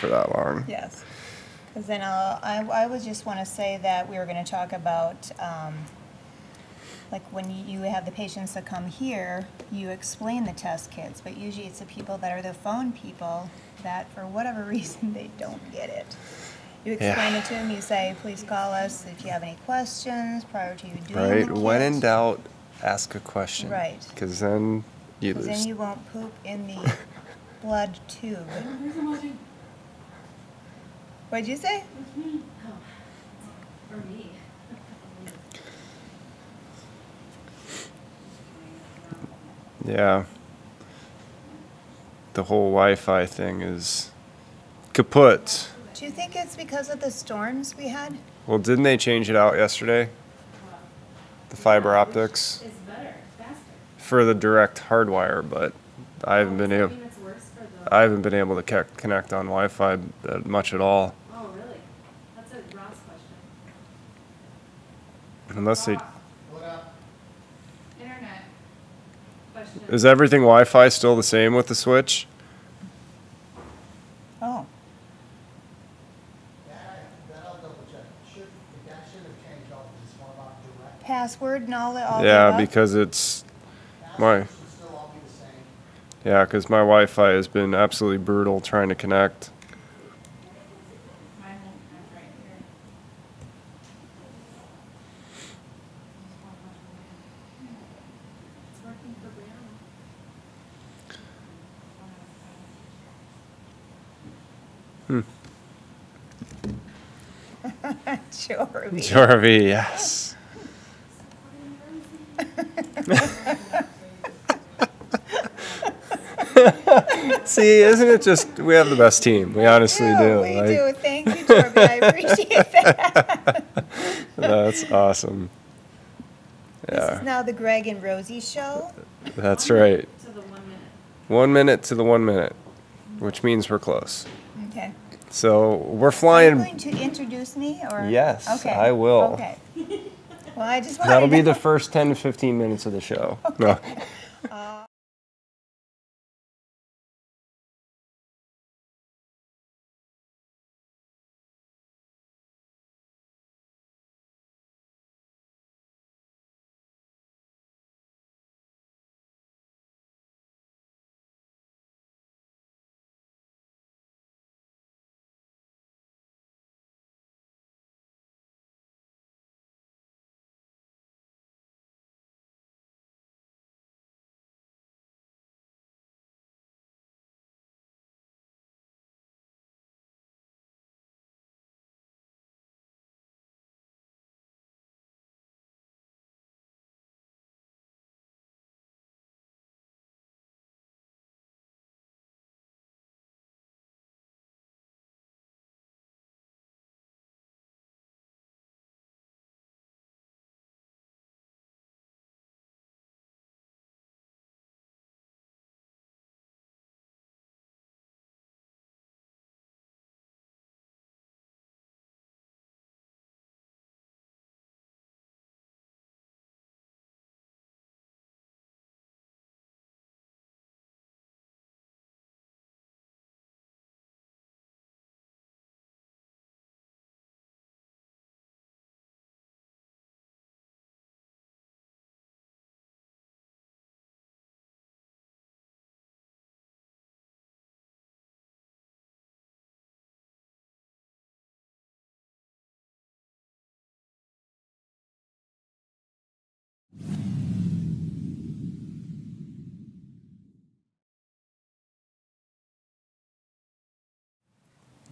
for that long. Yes. Because then I would just want to say that we were going to talk about, like when you have the patients that come here, you explain the test kits, but usually it's the people that are the phone people that for whatever reason they don't get it. You explain it to them, you say, please call us if you have any questions prior to you doing the kit. When in doubt, ask a question. Right. Because then you lose. Then you won't poop in the blood tube. What'd you say? Oh, for me. Yeah. The whole Wi-Fi thing is kaput. Do you think it's because of the storms we had? Well, didn't they change it out yesterday? The fiber optics It's better, faster. for the direct hardwire, but I haven't been able to connect on Wi-Fi much at all. Oh, really? That's a Ross question. Unless they. Internet question. Is everything Wi-Fi still the same with the switch? Oh. That'll double check. That should have changed all this one about direct. Password and all that? Yeah, because it's my. Should still all be the same. Yeah, because my Wi-Fi has been absolutely brutal trying to connect. My home is right here. It's working for Brianna. Sure. Jorvie, yes. See, isn't it just, we have the best team. We honestly do. We do. Thank you, Jorvie. I appreciate that. That's awesome. This Yeah, is now the Greg and Rosie show. that's right. To the 1 minute. 1 minute to the 1 minute, which means we're close. Okay. So we're Are you flying. going to introduce me? Or? Yes, Okay. I will. Okay. Well, I just wanted That'll to be know. the first 10 to 15 minutes of the show. No.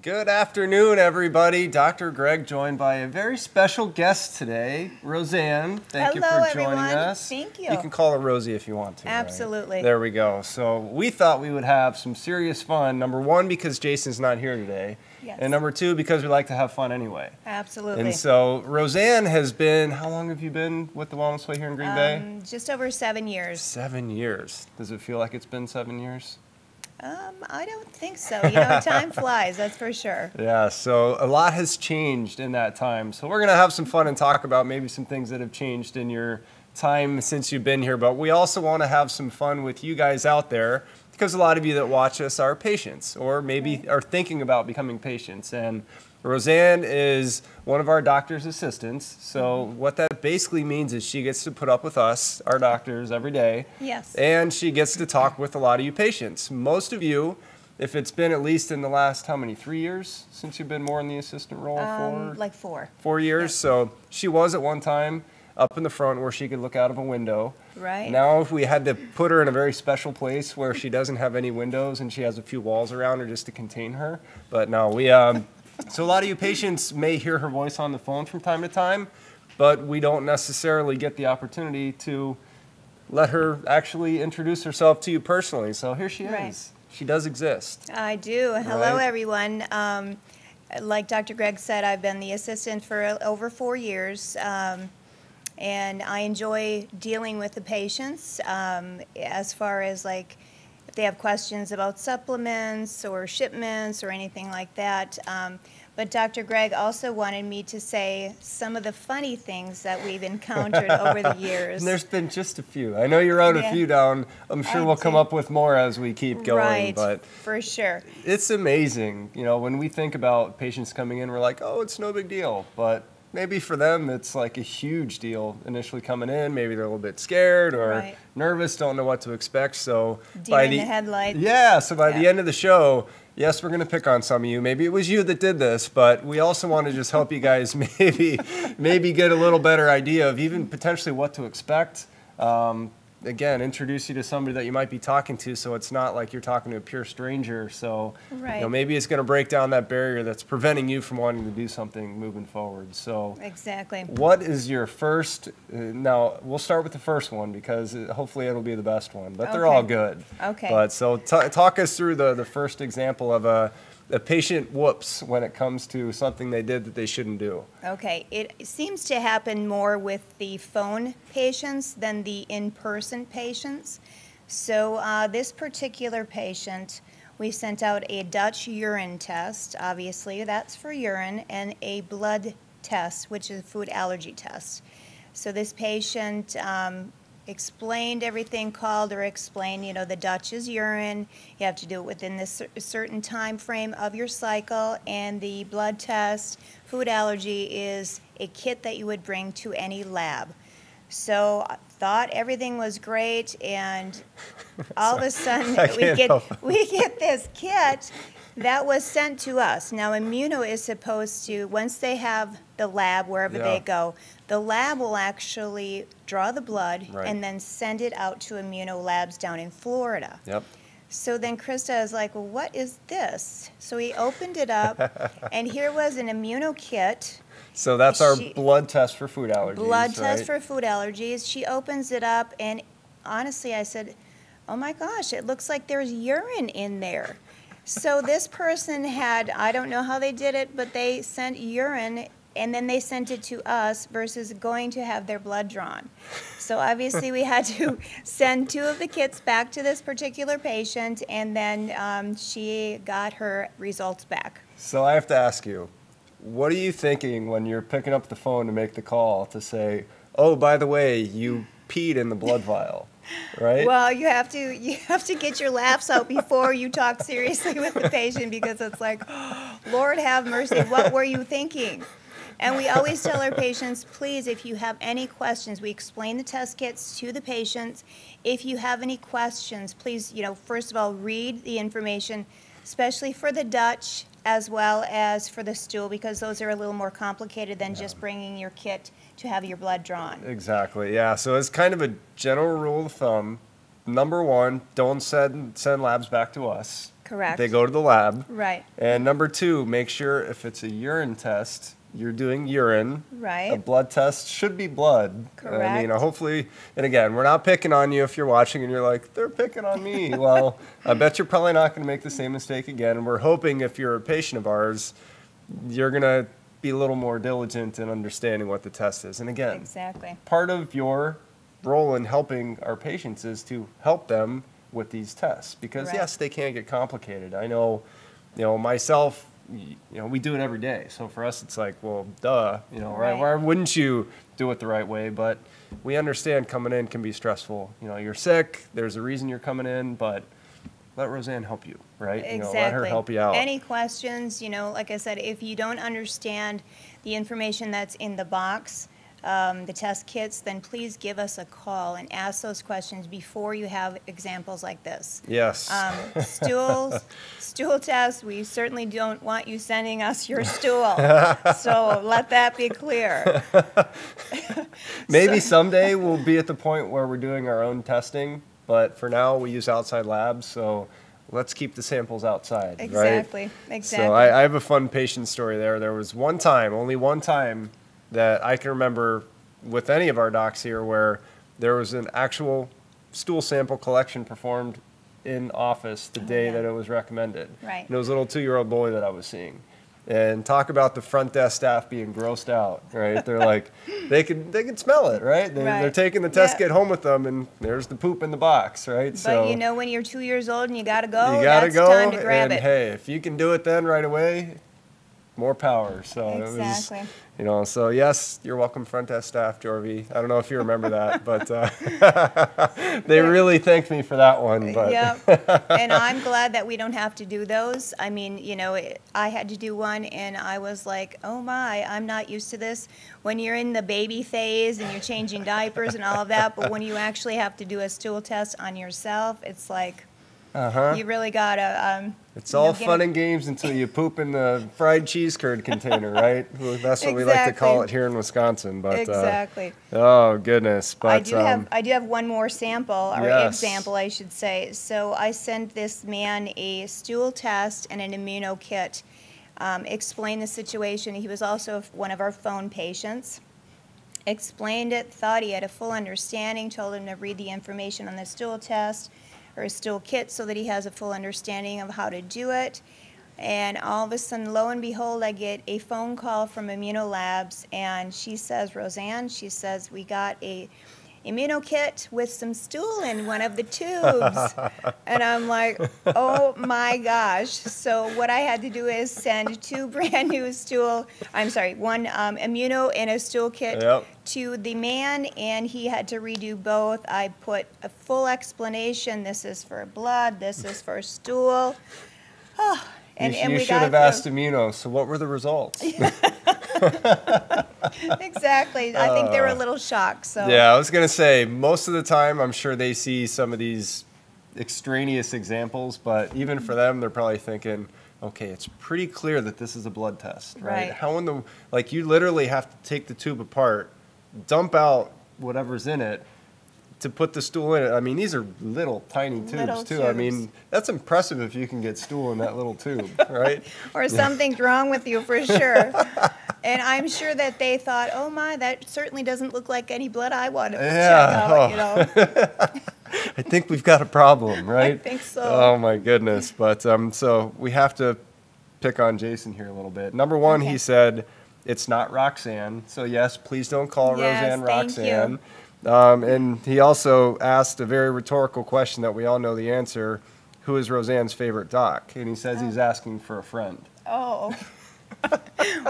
Good afternoon, everybody. Dr. Greg joined by a very special guest today, Roseanne. Thank you Hello, for joining everyone. us. Thank you. You can call her Rosie if you want to. right? Absolutely. There we go. So we thought we would have some serious fun. Number one, because Jason's not here today. Yes. And number two, because we like to have fun anyway. Absolutely. And so Roseanne has been, how long have you been with the Wellness Way here in Green Bay? Just over 7 years. 7 years. Does it feel like it's been 7 years? I don't think so. You know, time flies, that's for sure. Yeah, so a lot has changed in that time. So we're going to have some fun and talk about maybe some things that have changed in your time since you've been here. But we also want to have some fun with you guys out there, because a lot of you that watch us are patients or maybe are thinking about becoming patients. And Roseanne is one of our doctor's assistants. So what that basically means is she gets to put up with us, our doctors, every day. Yes. And she gets to talk with a lot of you patients. Most of you, if it's been at least in the last, how many, 3 years since you've been more in the assistant role? Like 4. 4 years. Yep. So she was at one time up in the front where she could look out of a window. Right. Now we had to put her in a very special place where she doesn't have any windows and she has a few walls around her just to contain her. But no, so a lot of you patients may hear her voice on the phone from time to time, but we don't necessarily get the opportunity to let her actually introduce herself to you personally. So here she is. Right. She does exist. I do. Hello, Right. everyone. Like Dr. Greg said, I've been the assistant for over 4 years, and I enjoy dealing with the patients as far as like if they have questions about supplements or shipments or anything like that. But Dr. Greg also wanted me to say some of the funny things that we've encountered over the years. And there's been just a few. I know you wrote a few down. I'm sure we'll come up with more as we keep going. Right, but for sure. it's amazing. You know, when we think about patients coming in, we're like, oh, it's no big deal. But maybe for them, it's like a huge deal initially coming in. Maybe they're a little bit scared or Right. nervous, don't know what to expect. So Deer in the headlights. Yeah, so by the Yeah. end of the show, yes, we're going to pick on some of you. Maybe it was you that did this, but we also want to just help you guys maybe get a little better idea of even potentially what to expect. Again, introduce you to somebody that you might be talking to, so it's not like you're talking to a pure stranger. So Right. maybe it's going to break down that barrier that's preventing you from wanting to do something moving forward. So Exactly. what is your first, now we'll start with the first one because hopefully it'll be the best one, but they're Okay. all good. Okay. But so talk us through the first example of a patient whoops when it comes to something they did that they shouldn't do. Okay, it seems to happen more with the phone patients than the in-person patients. So this particular patient, we sent out a Dutch urine test, obviously that's for urine, and a blood test, which is a food allergy test. So this patient explained everything, called or explained, you know, the Dutch is urine, you have to do it within this certain time frame of your cycle, and the blood test, food allergy, is a kit that you would bring to any lab. So I thought everything was great, and all of a sudden we get this kit that was sent to us. Now Immuno is supposed to, once they have the lab wherever they go, the lab will actually draw the blood and then send it out to Immuno labs down in Florida. Yep. So then Krista is like, well, what is this? So he opened it up, and here was an Immuno kit. So that's our blood test for food allergies. Blood test for food allergies. She opens it up, and honestly, I said, oh my gosh, it looks like there's urine in there. So this person had, I don't know how they did it, but they sent urine, and then they sent it to us versus going to have their blood drawn. So obviously we had to send 2 of the kits back to this particular patient, and then she got her results back. So I have to ask you, what are you thinking when you're picking up the phone to make the call to say, oh, by the way, you peed in the blood vial, right? Well, you have to get your laughs out before you talk seriously with the patient, because it's like, Lord have mercy, what were you thinking? And we always tell our patients, please, if you have any questions, we explain the test kits to the patients. If you have any questions, please, you know, first of all, read the information, especially for the Dutch as well as for the stool, because those are a little more complicated than just bringing your kit to have your blood drawn. Exactly, yeah. So it's kind of a general rule of thumb. Number 1, don't send labs back to us. Correct. They go to the lab. Right. And number 2, make sure if it's a urine test, you're doing urine. Right. A blood test should be blood. Correct. I mean, hopefully, and again, we're not picking on you if you're watching and you're like, they're picking on me. Well, I bet you're probably not going to make the same mistake again. And we're hoping if you're a patient of ours, you're going to be a little more diligent in understanding what the test is. And again, Exactly. part of your role in helping our patients is to help them with these tests, because Correct. yes, they can get complicated. I know, myself, we do it every day. So for us, it's like, well, duh, right? Right. Why wouldn't you do it the right way? But we understand coming in can be stressful. You're sick. There's a reason you're coming in, but let Roseanne help you, right? Exactly. You know, let her help you out. Any questions, you know, like I said, if you don't understand the information that's in the box, the test kits, then please give us a call and ask those questions before you have examples like this. Yes. Stool test, we certainly don't want you sending us your stool. So let that be clear. Maybe someday we'll be at the point where we're doing our own testing, but for now we use outside labs, so let's keep the samples outside, Exactly, right? exactly. So I have a fun patient story there. There was one time, only one time, that I can remember with any of our docs here where there was an actual stool sample collection performed in office the day yeah. that it was recommended. Right. And it was a little 2-year-old boy that I was seeing. And talk about the front desk staff being grossed out, right? They're like, they can smell it, right? They're taking the test kit home with them, and there's the poop in the box, right? But you know, when you're 2 years old and you gotta go, you gotta that's go, time to grab and it. hey, if you can do it then right away, more power. So Exactly. it was, you know, so yes, you're welcome, front desk staff, Jorvie. I don't know if you remember that, but they really thanked me for that one. But Yep. And I'm glad that we don't have to do those. I mean, you know, I had to do one and I was like, oh my, I'm not used to this. When you're in the baby phase and you're changing diapers and all of that, but when you actually have to do a stool test on yourself, it's like, you really gotta. It's all fun and games until you poop in the fried cheese curd container, right? Well, that's what we like to call it here in Wisconsin. But Exactly. Oh goodness! But I do have one more sample, or Yes. example, I should say. So I sent this man a stool test and an immuno kit. Explained the situation. He was also one of our phone patients. Explained it, thought he had a full understanding, told him to read the information on the stool test or his stool kit so that he has a full understanding of how to do it. And all of a sudden, lo and behold, I get a phone call from Immunolabs, and she says, Roseanne, she says, we got a immuno kit with some stool in one of the tubes. And I'm like, oh my gosh. So what I had to do is send 2 brand new one immuno and a stool kit to the man, and he had to redo both. I put a full explanation. This is for blood, this is for stool. Oh, and you we should have asked Immuno, so what were the results? Exactly. I think they were a little shocked. So yeah, I was going to say, most of the time, I'm sure they see some of these extraneous examples, but even for them, they're probably thinking, okay, it's pretty clear that this is a blood test, right? How in the, like, you literally have to take the tube apart, dump out whatever's in it to put the stool in it. I mean, these are little tiny tubes, too. I mean, that's impressive if you can get stool in that little tube, right? Or something's wrong with you for sure. And I'm sure that they thought, oh my, that certainly doesn't look like any blood I want to check out, you know. I think we've got a problem, right? I think so. Oh my goodness. But so we have to pick on Jason here a little bit. Number one, he said it's not Roxanne. So yes, please don't call Roseanne Roxanne. And he also asked a very rhetorical question that we all know the answer. Who is Roseanne's favorite doc? And he says he's asking for a friend. Oh,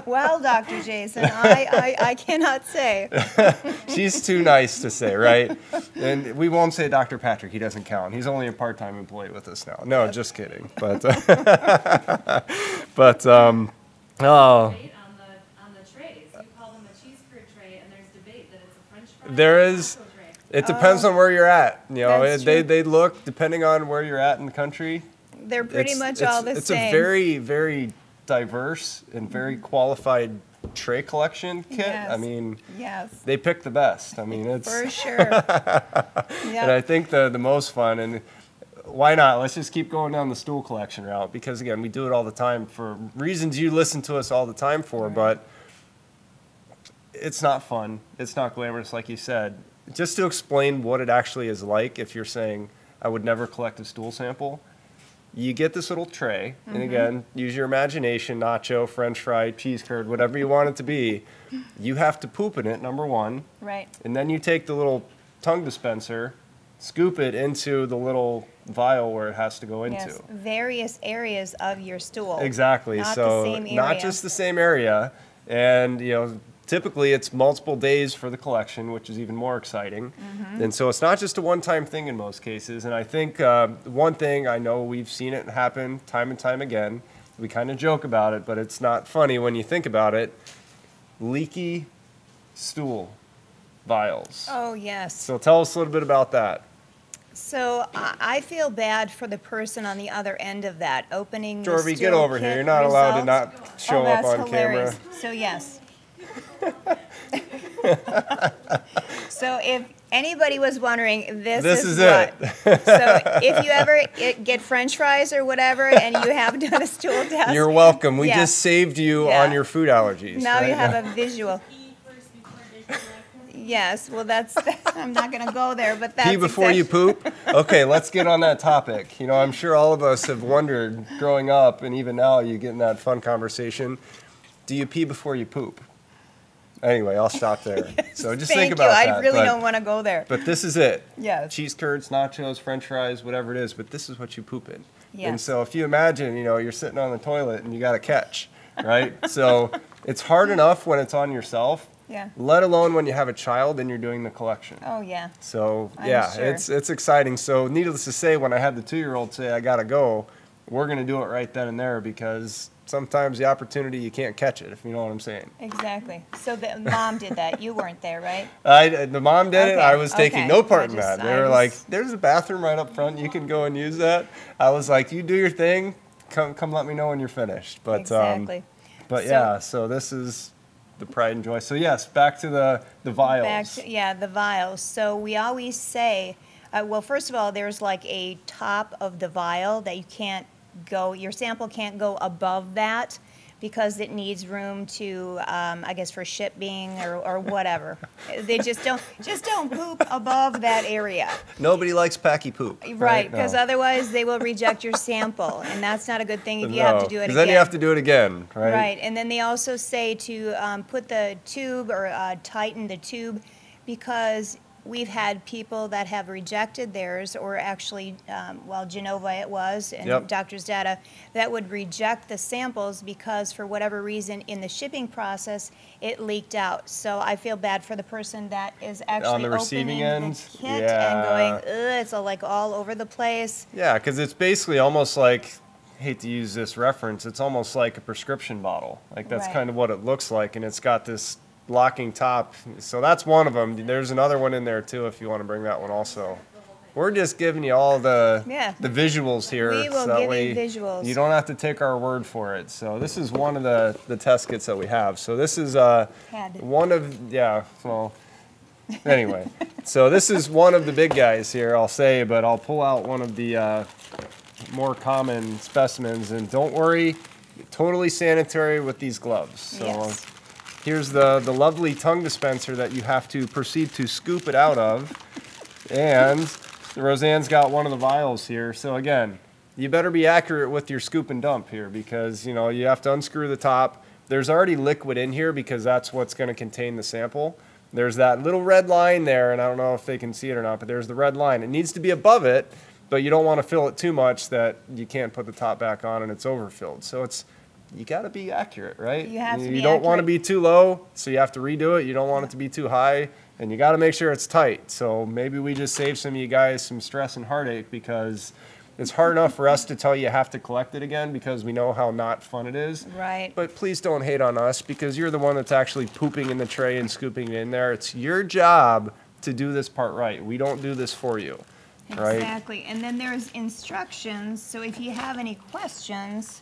well, Dr. Jason, I cannot say. She's too nice to say, right? And we won't say Dr. Patrick. He doesn't count. He's only a part-time employee with us now. No, just kidding. But, oh. On the trays, you call them a cheese curd tray, and there's debate that it's a French fry. There is. Taco tray. It depends on where you're at. You know, That's true. they look, depending on where you're at in the country. They're pretty much all the It's same. a very, very diverse and very qualified tray collection kit. Yes. I mean, Yes, they pick the best. I mean, it's. for sure. And I think the most fun, and why not? Let's just keep going down the stool collection route, because again, we do it all the time for reasons you listen to us all the time for, but it's not fun. It's not glamorous, like you said. Just to explain what it actually is like, if you're saying, I would never collect a stool sample, you get this little tray, and again, use your imagination, nacho, French fry, cheese curd, whatever you want it to be. You have to poop in it, number one. Right. And then you take the little tongue dispenser, scoop it into the little vial where it has to go into. Yes, various areas of your stool. Exactly. Not So the same area. not just the same area. And, you know, typically it's multiple days for the collection, which is even more exciting. And so it's not just a one-time thing in most cases. And I think one thing, I know we've seen it happen time and time again. We kind of joke about it, but it's not funny when you think about it. Leaky stool vials. Oh, yes. So tell us a little bit about that. So I feel bad for the person on the other end of that, opening the Jorvie, get stool over here. kit You're not allowed to results. not show Oh, up that's on hilarious. camera. So yes. So if anybody was wondering, this is it. So if you ever get French fries or whatever, and you have done a stool test, You're welcome. We Yeah. just saved you Yeah. on your food allergies. now you right? have a visual. Yes, well, that's I'm not going to go there, but that's Pee before you poop? Okay, let's get on that topic. You know, I'm sure all of us have wondered growing up, and even now you get in that fun conversation. Do you pee before you poop? Anyway, I'll stop there. So just think about Thank you. that. I really but, don't want to go there. But this is it. Yes. Cheese curds, nachos, French fries, whatever it is. But this is what you poop in. And Yes. so if you imagine, you know, you're sitting on the toilet and you got to catch, right? So it's hard enough when it's on yourself. Yeah. Let alone when you have a child and you're doing the collection. Oh, yeah. So I'm yeah, sure. it's exciting. So needless to say, when I had the 2-year-old say I gotta go, we're gonna do it right then and there because sometimes the opportunity you can't catch it, if you know what I'm saying. Exactly. So the mom did that. You weren't there, right? The mom did it. Okay, I was taking okay. no part I in just- that. They I were was- like, "There's a bathroom right up front. You can go and use that." I was like, "You do your thing. Come let me know when you're finished." But Exactly. but So- yeah. So this is the pride and joy. So yes, back to the vials. Back to, yeah, the vials. So we always say, well, first of all, there's like a top of the vial that you can't go, your sample can't go above that because it needs room to, I guess, for shipping or whatever. They just don't poop above that area. Nobody likes packy poop. Right, because No. otherwise they will reject your sample, and that's not a good thing if you have to do it again. Then you have to do it again, right? Right, and then they also say to put the tube or tighten the tube because we've had people that have rejected theirs, or actually, well, Genova it was, and Yep. doctor's data, that would reject the samples because for whatever reason in the shipping process, it leaked out. So I feel bad for the person that is actually the receiving opening end? the kit Yeah. and going, ugh, it's like all over the place. Yeah, because it's basically almost like, hate to use this reference, it's almost like a prescription bottle. Like that's Right. kind of what it looks like, and it's got this locking top. So that's one of them. There's another one in there too if you want to bring that one also. We're just giving you all the Yeah. the visuals here. We will so that give you way visuals. You don't have to take our word for it. So this is one of the test kits that we have. So this is Had. one of, yeah, well, anyway. So this is one of the big guys here, I'll say, but I'll pull out one of the more common specimens. And don't worry, totally sanitary with these gloves. So Yes. here's the lovely tongue dispenser that you have to proceed to scoop it out of. And Roseanne's got one of the vials here. So again, you better be accurate with your scoop and dump here because, you know, you have to unscrew the top. There's already liquid in here because that's what's going to contain the sample. There's that little red line there, and I don't know if they can see it or not, but there's the red line. It needs to be above it, but you don't want to fill it too much that you can't put the top back on and it's overfilled. So it's, you got to be accurate, right? You have to be You don't want to accurate. be too low, so you have to redo it. You don't want it to be too high, and you got to make sure it's tight. So maybe we just save some of you guys some stress and heartache because it's hard enough for us to tell you have to collect it again because we know how not fun it is. Right. But please don't hate on us because you're the one that's actually pooping in the tray and scooping it in there. It's your job to do this part right. We don't do this for you, right? Exactly. And then there's instructions, so if you have any questions,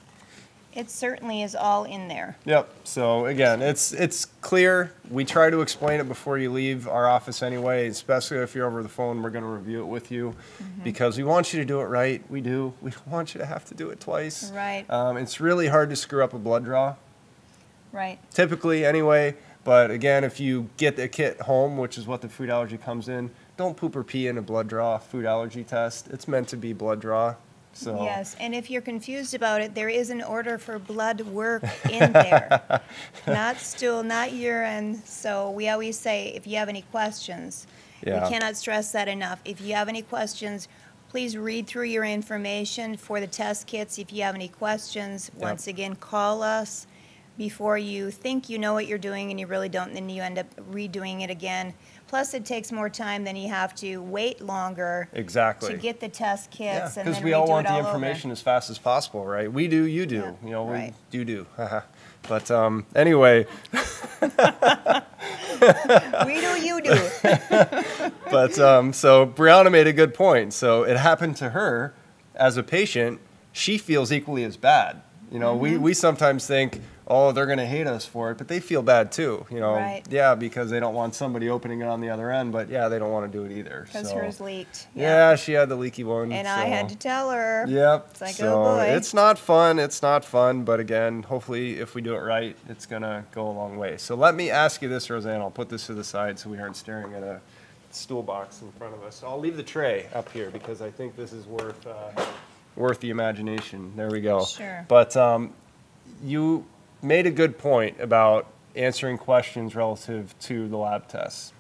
it certainly is all in there. Yep. So again, it's clear. We try to explain it before you leave our office anyway, especially if you're over the phone. We're going to review it with you because we want you to do it right. We do. We don't want you to have to do it twice. Right. It's really hard to screw up a blood draw, Right. typically anyway. But again, if you get the kit home, which is what the food allergy comes in, don't poop or pee in a blood draw food allergy test. It's meant to be blood draw. So Yes, and if you're confused about it, there is an order for blood work in there. Not stool, not urine. So we always say, if you have any questions, Yeah. we cannot stress that enough. If you have any questions, please read through your information for the test kits. If you have any questions, once again, call us. before you think you know what you're doing and you really don't, and then you end up redoing it again. Plus, it takes more time, then you have to wait longer Exactly. to get the test Yeah, kits and because then we all redo want it the all information as fast as possible, right? We do, you do. Yeah, You know, right. we do. But anyway, over. We do, you do. but so Brianna made a good point. So it happened to her as a patient. She feels equally as bad. You know, we sometimes think, oh, they're going to hate us for it, but they feel bad too. You know, Right. yeah, because they don't want somebody opening it on the other end, but yeah, they don't want to do it either. Because So, hers leaked. yeah, she had the leaky one. And I so- had to tell her. Yep. It's like, so oh boy. it's not fun. It's not fun. But again, hopefully, if we do it right, it's gonna go a long way. So let me ask you this, Roseanne. I'll put this to the side so we aren't staring at a stool box in front of us. I'll leave the tray up here because I think this is worth the imagination. There we go. Sure. But you made a good point about answering questions relative to the lab tests.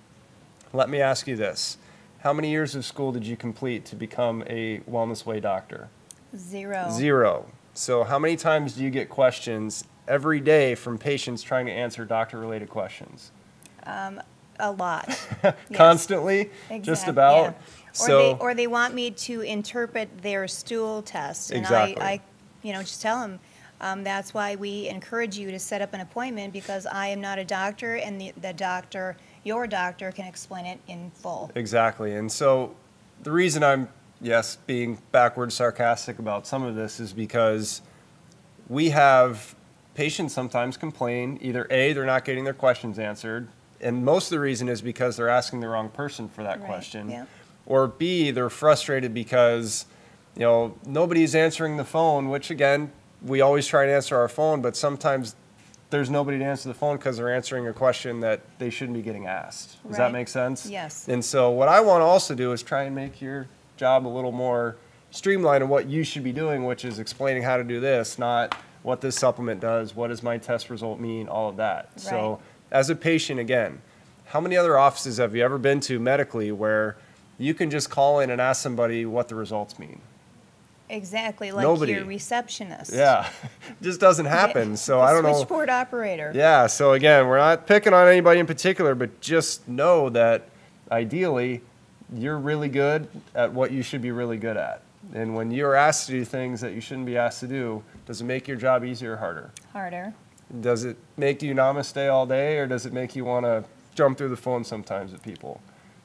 Let me ask you this. How many years of school did you complete to become a Wellness Way doctor? 0. 0. So how many times do you get questions every day from patients trying to answer doctor-related questions? A lot. Yes. Constantly? Just about? Yeah. So, Or they want me to interpret their stool test. And Exactly. I just tell them, that's why we encourage you to set up an appointment, because I am not a doctor, and the doctor, your doctor, can explain it in full. Exactly. And so the reason I'm, yes, being backward sarcastic about some of this is because we have patients sometimes complain either A, they're not getting their questions answered, and most of the reason is because they're asking the wrong person for that Right, question. yeah. Or B, they're frustrated because, you know, nobody's answering the phone, which again, we always try to answer our phone, but sometimes there's nobody to answer the phone because they're answering a question that they shouldn't be getting asked. Does that Right. make sense? Yes. And so what I want to also do is try and make your job a little more streamlined in what you should be doing, which is explaining how to do this, not what this supplement does, what does my test result mean, all of that. So Right. as a patient, again, how many other offices have you ever been to medically where you can just call in and ask somebody what the results mean? Exactly, like Nobody. your receptionist. Yeah, it just doesn't happen. So The I don't know. switchboard operator. Yeah, so again, we're not picking on anybody in particular, but just know that ideally you're really good at what you should be really good at. And when you're asked to do things that you shouldn't be asked to do, does it make your job easier or harder? Harder. Does it make you namaste all day, or does it make you want to jump through the phone sometimes at people?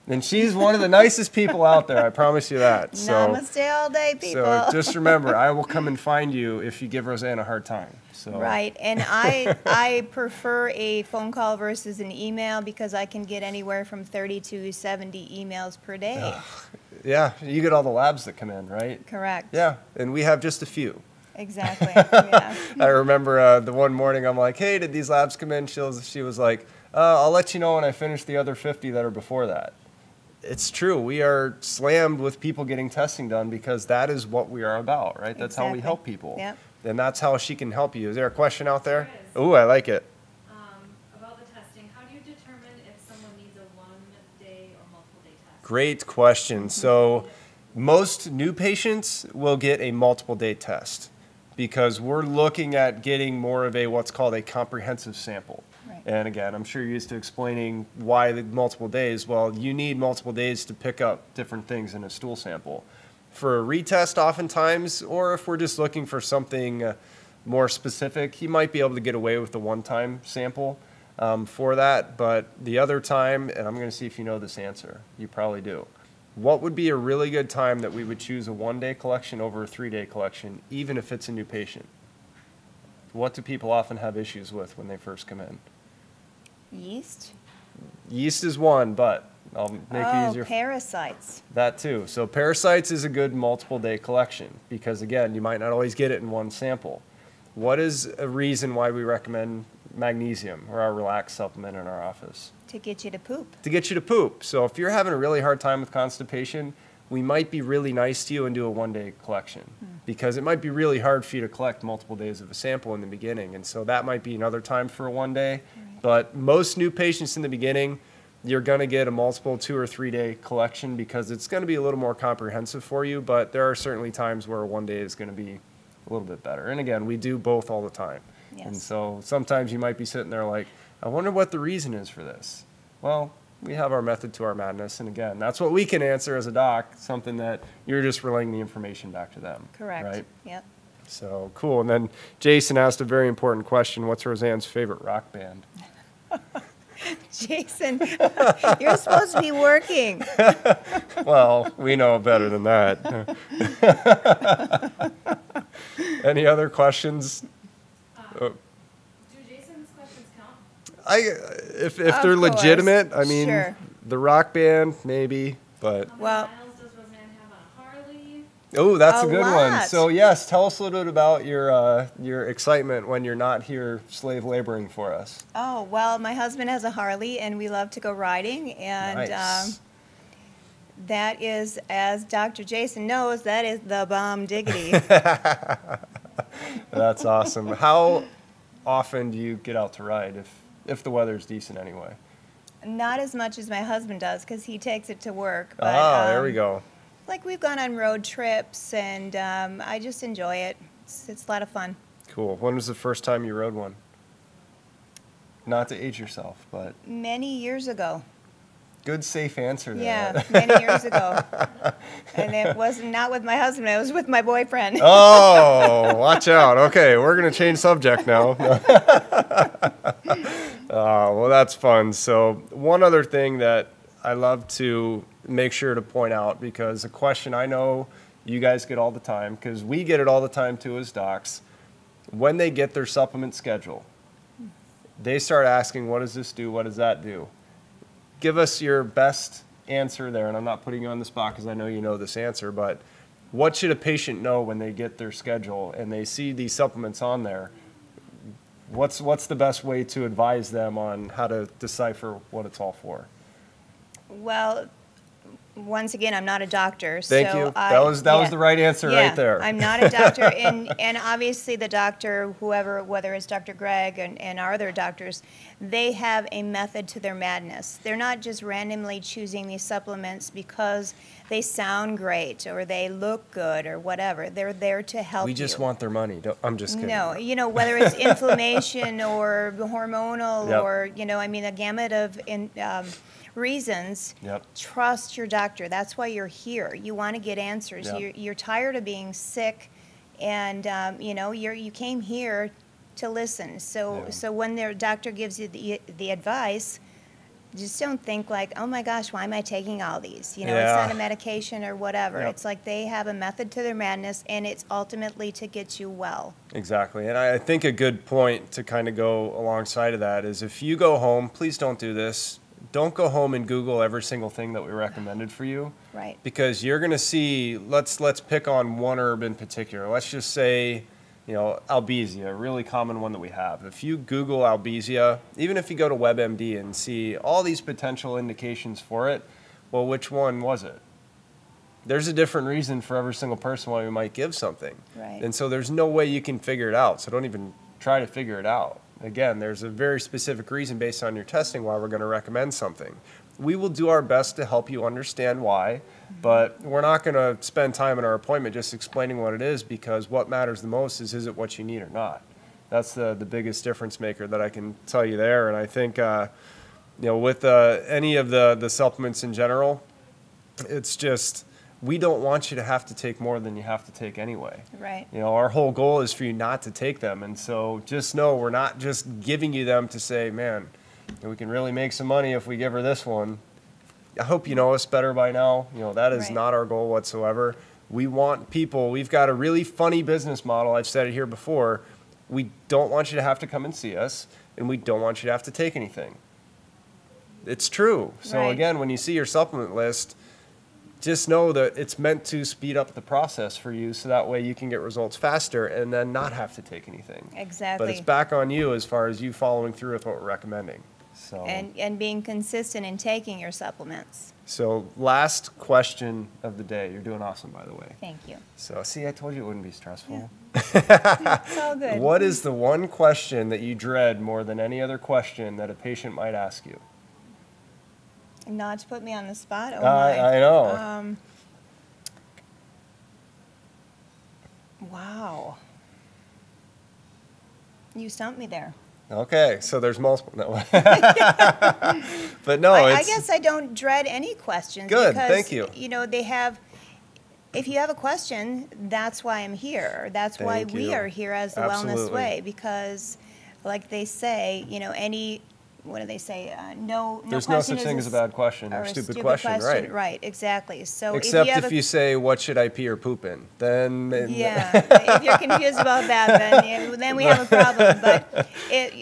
And she's one of the nicest people out there, I promise you that. So, Namaste all day, people. so just remember, I will come and find you if you give Roseanne a hard time. So. Right, and I prefer a phone call versus an email, because I can get anywhere from 30 to 70 emails per day. Yeah, you get all the labs that come in, right? Correct. Yeah, and we have just a few. Exactly. Yeah. I remember the one morning I'm like, hey, did these labs come in? She was like, I'll let you know when I finish the other 50 that are before that. It's true. We are slammed with people getting testing done because that is what we are about, right? That's how we Exactly. help people. Yep. And that's how she can help you. Is there a question out there? There is. Ooh, I like it. About the testing, how do you determine if someone needs a 1-day or multiple day test? Great question. So most new patients will get a multiple day test because we're looking at getting more of a what's called a comprehensive sample. Right. And again, I'm sure you're used to explaining why the multiple days. Well, you need multiple days to pick up different things in a stool sample. For a retest oftentimes, or if we're just looking for something more specific, you might be able to get away with the one-time sample for that. But the other time, and I'm going to see if you know this answer, you probably do. What would be a really good time that we would choose a 1-day collection over a 3-day collection, even if it's a new patient? What do people often have issues with when they first come in? Yeast? Yeast is one, but I'll make it easier. Parasites. That too. So parasites is a good multiple day collection because again, you might not always get it in one sample. What is a reason why we recommend magnesium or our relax supplement in our office? To get you to poop. To get you to poop. So if you're having a really hard time with constipation, we might be really nice to you and do a 1-day collection because it might be really hard for you to collect multiple days of a sample in the beginning. And so that might be another time for a 1-day. Right. But most new patients in the beginning, you're going to get a multiple 2 or 3 day collection because it's going to be a little more comprehensive for you. But there are certainly times where a 1-day is going to be a little bit better. And again, we do both all the time. And Yes. so sometimes you might be sitting there like, I wonder what the reason is for this. Well, we have our method to our madness. And again, that's what we can answer as a doc, something that you're just relaying the information back to them. Correct. Right? Yep. So cool. And then Jason asked a very important question. What's Roseanne's favorite rock band? Jason, you're supposed to be working. Well, we know better than that. Any other questions? Do Jason's questions count? If Of they're course. legitimate, I mean, Sure. the rock band, maybe, but. How Well- many miles does Roseanne have on a Harley? Oh, that's a A good one. lot. So yes, tell us a little bit about your excitement when you're not here slave laboring for us. Oh, well, my husband has a Harley, and we love to go riding, and Nice. that is, as Dr. Jason knows, that is the bomb diggity. That's awesome. How often do you get out to ride if the weather's decent anyway? Not as much as my husband does, because he takes it to work. But, Ah, there we go. Like, we've gone on road trips, and I just enjoy it. It's a lot of fun. Cool. When was the first time you rode one? Not to age yourself, but Many years ago. good, safe answer there. Yeah, many years ago. And it was not with my husband, it was with my boyfriend. Oh, watch out. Okay, we're going to change subject now. Well, that's fun. So one other thing that I love to make sure to point out, because a question I know you guys get all the time, because we get it all the time too as docs, when they get their supplement schedule, they start asking, what does this do? What does that do? Give us your best answer there, and I'm not putting you on the spot because I know you know this answer, but what should a patient know when they get their schedule and they see these supplements on there? What's the best way to advise them on how to decipher what it's all for? Well, once again, I'm not a doctor. Thank so you. That was the right answer right there. I'm not a doctor, and obviously the doctor, whoever, whether it's Dr. Greg and our other doctors, they have a method to their madness. They're not just randomly choosing these supplements because they sound great or they look good or whatever. They're there to help We just you. want their money. I'm just kidding. No, whether it's inflammation or hormonal Yep. or, a gamut of reasons. Yep. Trust your doctor. That's why you're here. You want to get answers. Yep. You're tired of being sick, and you came here to listen. So Yeah. so when their doctor gives you the advice, just don't think like, oh my gosh, why am I taking all these? It's Yeah. not a medication or whatever. Yep. It's like they have a method to their madness, and it's ultimately to get you well. Exactly. And I think a good point to kind of go alongside of that is if you go home, please don't do this. Don't go home and Google every single thing that we recommended for you. Right. Because you're going to see, let's pick on one herb in particular. Let's just say, Albizia, a really common one that we have. If you Google Albizia, even if you go to WebMD and see all these potential indications for it, well, which one was it? There's a different reason for every single person why we might give something. Right. And so there's no way you can figure it out. So don't even try to figure it out. Again, there's a very specific reason based on your testing why we're going to recommend something. We will do our best to help you understand why, but we're not going to spend time in our appointment just explaining what it is, because what matters the most is it what you need or not? That's the biggest difference maker that I can tell you there. And I think, with any of the supplements in general, it's just, we don't want you to have to take more than you have to take anyway. Right. Our whole goal is for you not to take them. And so just know we're not just giving you them to say, man, we can really make some money if we give her this one. I hope you know us better by now. That is Right. not our goal whatsoever. We want people, we've got a really funny business model. I've said it here before. We don't want you to have to come and see us, and we don't want you to have to take anything. It's true. So Right. again, when you see your supplement list, just know that it's meant to speed up the process for you so that way you can get results faster and then not have to take anything. Exactly. But it's back on you as far as you following through with what we're recommending. So, And being consistent in taking your supplements. so last question of the day. You're doing awesome, by the way. Thank you. So see, I told you it wouldn't be stressful. It's all good. What is the one question that you dread more than any other question that a patient might ask you? Not to put me on the spot. Oh my. I know. Wow. You stumped me there. Okay, so there's multiple. No. But no, I it's guess I don't dread any questions. Good, because, thank you. You know, they have, if you have a question, that's why I'm here. That's why Thank we you. are here as the Wellness Absolutely. Way, because like they say, you know, what do they say? No there's no question such is thing as a bad question or a stupid question, right? Right, exactly. So Except if if you say, what should I pee or poop in? Then yeah, if you're confused about that, then we have a problem. But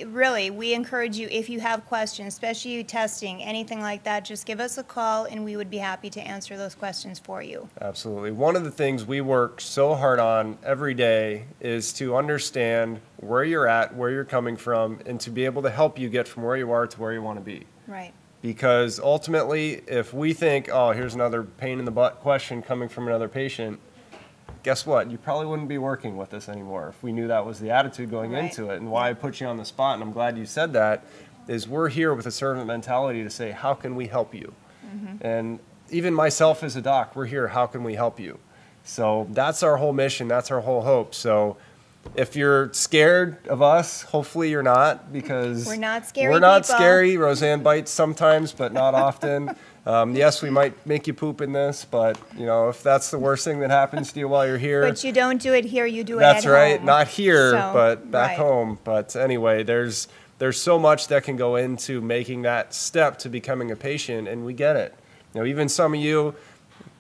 really, we encourage you, if you have questions, especially testing, anything like that, just give us a call, and we would be happy to answer those questions for you. Absolutely. One of the things we work so hard on every day is to understand where you're at, where you're coming from, and to be able to help you get from where you are to where you want to be. Right. Because ultimately, if we think, oh, here's another pain in the butt question coming from another patient, guess what? You probably wouldn't be working with us anymore if we knew that was the attitude going Right. into it. And why I put you on the spot, and I'm glad you said that, is we're here with a servant mentality to say, how can we help you? And even myself as a doc, we're here, how can we help you? So that's our whole mission, that's our whole hope. So if you're scared of us, hopefully you're not, because We're not scary We're not people. scary. Roseanne bites sometimes, but not often. Yes, we might make you poop in this, but you know, if that's the worst thing that happens to you while you're here, But you don't do it here, you do it that's at right. home. Not here, So, but back right. home. But anyway, there's so much that can go into making that step to becoming a patient, and we get it. You know, even some of you,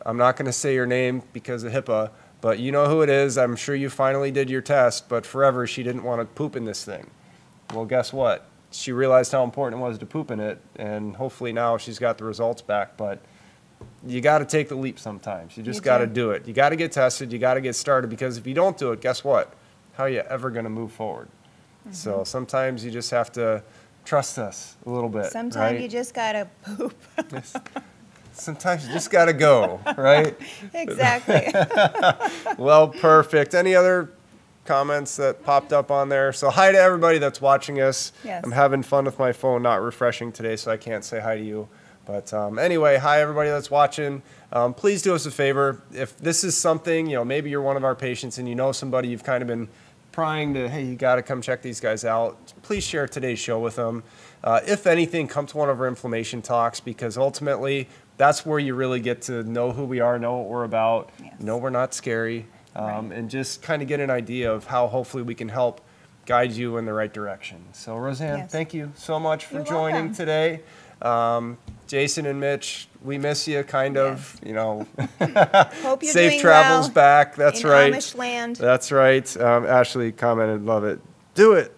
I'm not going to say your name because of HIPAA, but you know who it is. I'm sure you finally did your test, but forever she didn't want to poop in this thing. Well, guess what? She realized how important it was to poop in it, and hopefully now she's got the results back. But you got to take the leap sometimes. You just You got to do. do it. You got to get tested. You got to get started, because if you don't do it, guess what? How are you ever going to move forward? Mm-hmm. So sometimes you just have to trust us a little bit. Sometimes right? you just gotta poop. Sometimes you just got to go, right? Exactly. Well, perfect. Any other comments that popped up on there? So hi to everybody that's watching us. Yes. I'm having fun with my phone not refreshing today, so I can't say hi to you. But anyway, hi everybody that's watching. Please do us a favor. If this is something, you know, maybe you're one of our patients and you know somebody you've kind of been prying to, hey, you got to come check these guys out, please share today's show with them. If anything, come to one of our inflammation talks, because ultimately that's where you really get to know who we are, know what we're about, Yes. know we're not scary, Right. and just kind of get an idea of how hopefully we can help guide you in the right direction. So Roseanne, Yes. thank you so much for You're joining welcome. today. Jason and Mitch, we miss you, kind of, you know. Hope you're Safe doing travels well back. That's in right. Amish land. That's right. Ashley commented, love it. Do it.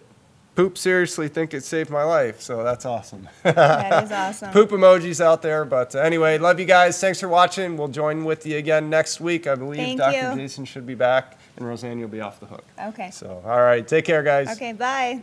Poop seriously, think it saved my life. So that's awesome. That is awesome. Poop emojis out there. But anyway, love you guys. Thanks for watching. We'll join with you again next week. I believe Thank Dr. you. Jason should be back, and Roseanne, you'll be off the hook. Okay. So, all right. Take care, guys. Okay, bye.